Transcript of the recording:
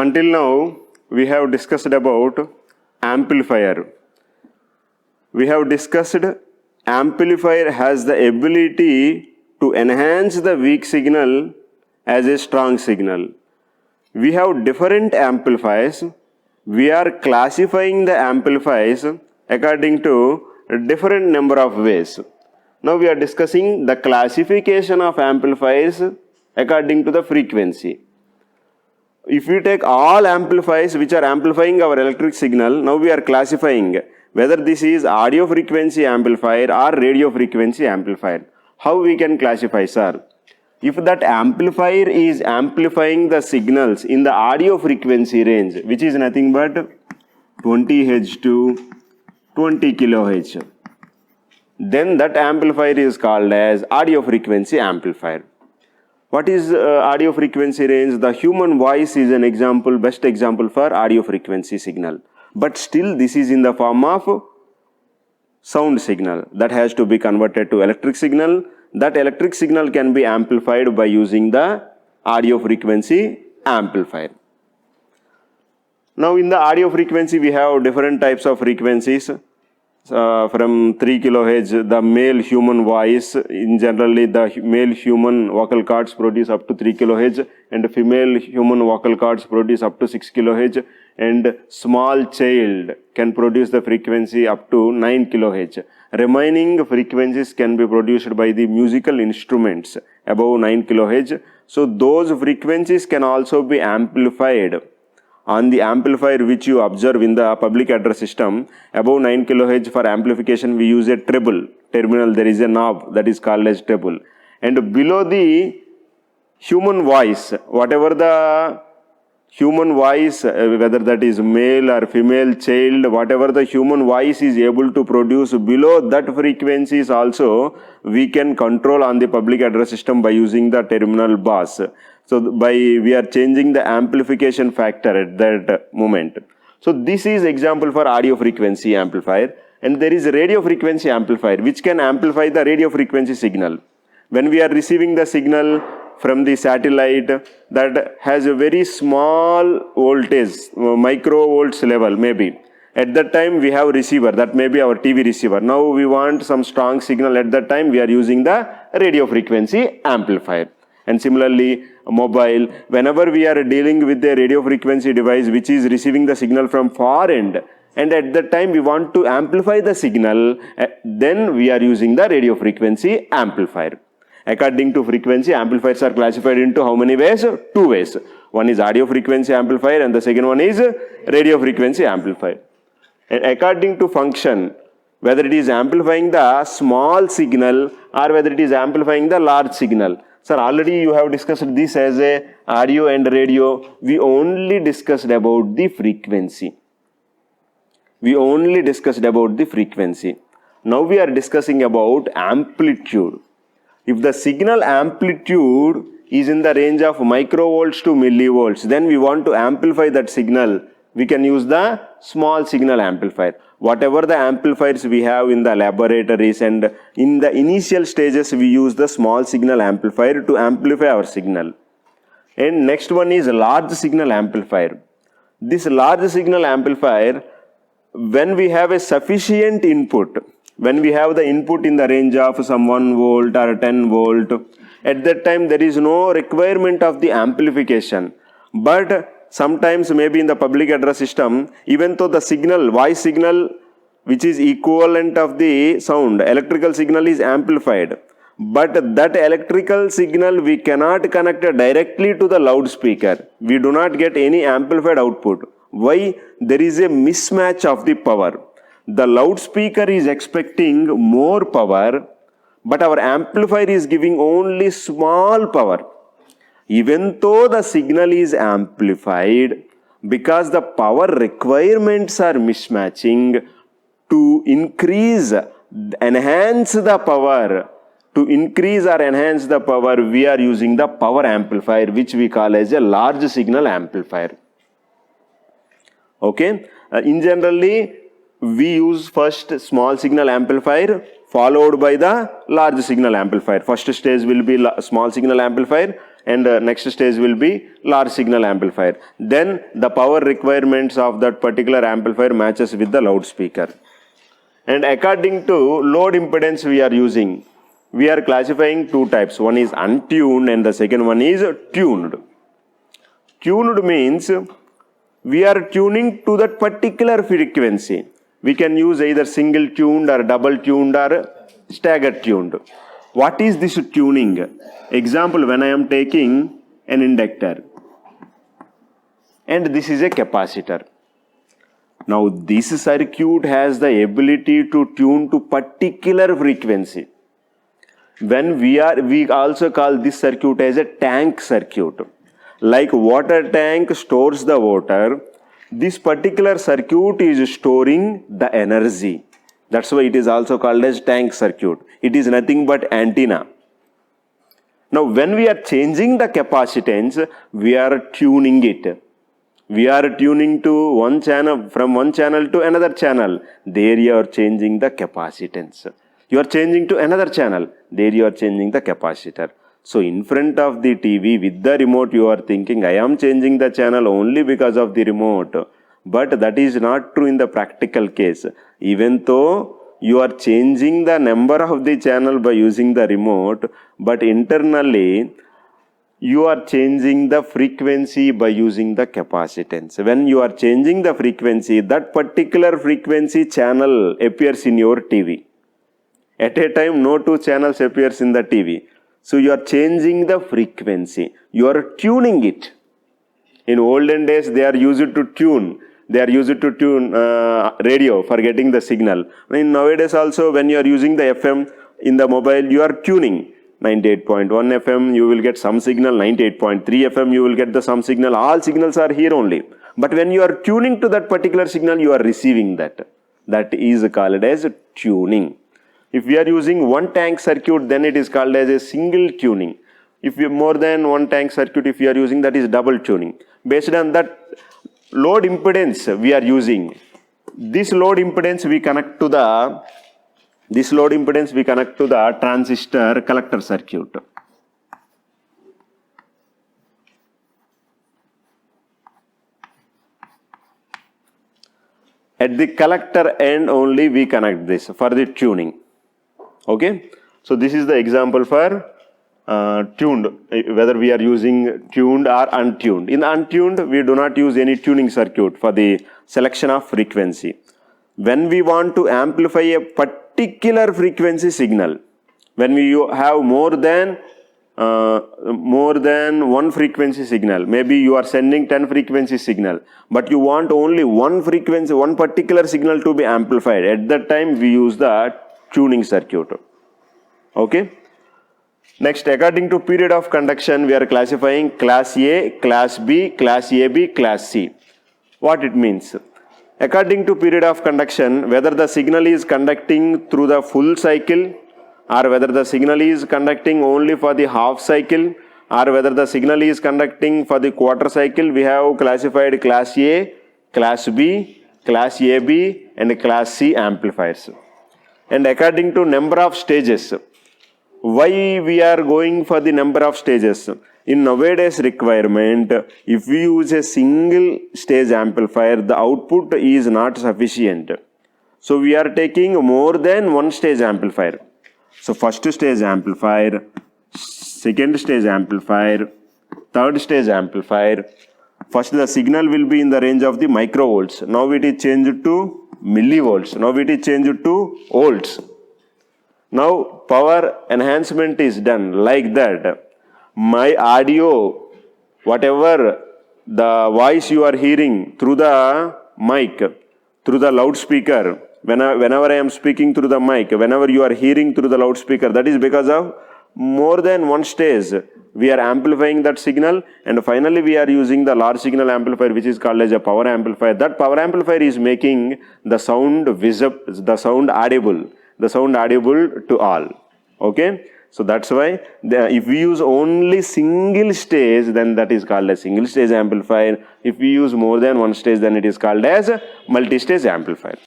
Until now, we have discussed about amplifier. We have discussed amplifier has the ability to enhance the weak signal as a strong signal. We have different amplifiers. We are classifying the amplifiers according to a different number of ways. Now we are discussing the classification of amplifiers according to the frequency. If we take all amplifiers which are amplifying our electric signal, now we are classifying whether this is audio frequency amplifier or radio frequency amplifier. How we can classify, sir? If that amplifier is amplifying the signals in the audio frequency range, which is nothing but 20 Hz to 20 kHz, then that amplifier is called as audio frequency amplifier. What is audio frequency range? The human voice is an example, best example for audio frequency signal. But still this is in the form of sound signal that has to be converted to electric signal. That electric signal can be amplified by using the audio frequency amplifier. Now in the audio frequency we have different types of frequencies. From 3 kHz, the male human voice, in generally the male human vocal cords produce up to 3 kHz and female human vocal cords produce up to 6 kHz, and small child can produce the frequency up to 9 kHz. Remaining frequencies can be produced by the musical instruments above 9 kHz. So those frequencies can also be amplified on the amplifier which you observe in the public address system. Above 9 kHz for amplification we use a treble terminal. There is a knob that is called as treble. And below the human voice, whatever the human voice, whether that is male or female child, whatever the human voice is able to produce, below that frequencies also we can control on the public address system by using the terminal bus. So we are changing the amplification factor at that moment. So this is example for audio frequency amplifier. And there is a radio frequency amplifier which can amplify the radio frequency signal. When we are receiving the signal from the satellite that has a very small voltage, microvolts level maybe. At that time we have receiver, that may be our TV receiver. Now we want some strong signal, at that time we are using the radio frequency amplifier. And similarly, mobile, whenever we are dealing with a radio frequency device which is receiving the signal from far end, and at that time we want to amplify the signal, then we are using the radio frequency amplifier. According to frequency, amplifiers are classified into how many ways? Two ways. One is audio frequency amplifier and the second one is radio frequency amplifier. And according to function, whether it is amplifying the small signal or whether it is amplifying the large signal. Sir, already you have discussed this as a audio and radio. We only discussed about the frequency. Now we are discussing about amplitude. If the signal amplitude is in the range of microvolts to millivolts, then we want to amplify that signal. We can use the small signal amplifier. Whatever the amplifiers we have in the laboratories and in the initial stages, we use the small signal amplifier to amplify our signal. And next one is large signal amplifier. This large signal amplifier, when we have a sufficient input, when we have the input in the range of some 1 volt or 10 volt, at that time there is no requirement of the amplification. But sometimes maybe in the public address system, even though the signal, voice signal which is equivalent of the sound, electrical signal is amplified. But that electrical signal we cannot connect directly to the loudspeaker. We do not get any amplified output. Why? There is a mismatch of the power. The loudspeaker is expecting more power, but our amplifier is giving only small power. Even though the signal is amplified, because the power requirements are mismatching, to increase, enhance the power, we are using the power amplifier which we call as a large signal amplifier. Okay? In generally, we use first small signal amplifier followed by the large signal amplifier. First stage will be small signal amplifier and next stage will be large signal amplifier. Then the power requirements of that particular amplifier matches with the loudspeaker. And according to load impedance we are using, we are classifying two types. One is untuned and the second one is tuned. Tuned means we are tuning to that particular frequency. We can use either single tuned or double tuned or staggered tuned. What is this tuning? Example, when I am taking an inductor and this is a capacitor. Now this circuit has the ability to tune to particular frequency. When we also call this circuit as a tank circuit. Like water tank stores the water, this particular circuit is storing the energy. That's why it is also called as tank circuit. It is nothing but antenna. Now when we are changing the capacitance, we are tuning it. We are tuning to one channel, from one channel to another channel. There you are changing the capacitance. You are changing to another channel. There you are changing the capacitor. So in front of the TV with the remote you are thinking, I am changing the channel only because of the remote. But that is not true in the practical case. Even though you are changing the number of the channel by using the remote, but internally you are changing the frequency by using the capacitance. When you are changing the frequency, that particular frequency channel appears in your TV. At a time, no two channels appears in the TV. So you are changing the frequency. You are tuning it. In olden days, they are used to tune. They are used to tune radio for getting the signal. In nowadays also, when you are using the FM in the mobile, you are tuning. 98.1 FM, you will get some signal. 98.3 FM, you will get the some signal. All signals are here only. But when you are tuning to that particular signal, you are receiving that. That is called as tuning. If we are using one tank circuit, then it is called as a single tuning. If you more than one tank circuit, if you are using, that is double tuning. Based on that load impedance we are using, this load impedance we connect to the transistor collector circuit. At the collector end only we connect this for the tuning. Okay, so this is the example for tuned, whether we are using tuned or untuned. In untuned, we do not use any tuning circuit for the selection of frequency. When we want to amplify a particular frequency signal, when we have more than one frequency signal, maybe you are sending 10 frequency signal, but you want only one frequency, one particular signal to be amplified. At that time, we use the tuning circuit. Okay. Next, according to period of conduction, we are classifying class A, class B, class AB, class C. What it means? According to period of conduction, whether the signal is conducting through the full cycle or whether the signal is conducting only for the half cycle or whether the signal is conducting for the quarter cycle, we have classified class A, class B, class AB and class C amplifiers. And according to number of stages, why we are going for the number of stages? In nowadays requirement, if we use a single stage amplifier, the output is not sufficient. So we are taking more than one stage amplifier. So first stage amplifier, second stage amplifier, third stage amplifier. First the signal will be in the range of the microvolts. Now it is changed to millivolts. Now it is changed to volts. Now power enhancement is done like that. My audio, whatever the voice you are hearing through the mic, through the loudspeaker, whenever I am speaking through the mic, whenever you are hearing through the loudspeaker, that is because of more than one stage. We are amplifying that signal and finally we are using the large signal amplifier which is called as a power amplifier. That power amplifier is making the sound visible, the sound audible to all. Okay. So that's why if we use only single stage, then that is called a single stage amplifier. If we use more than one stage, then it is called as a multi-stage amplifier.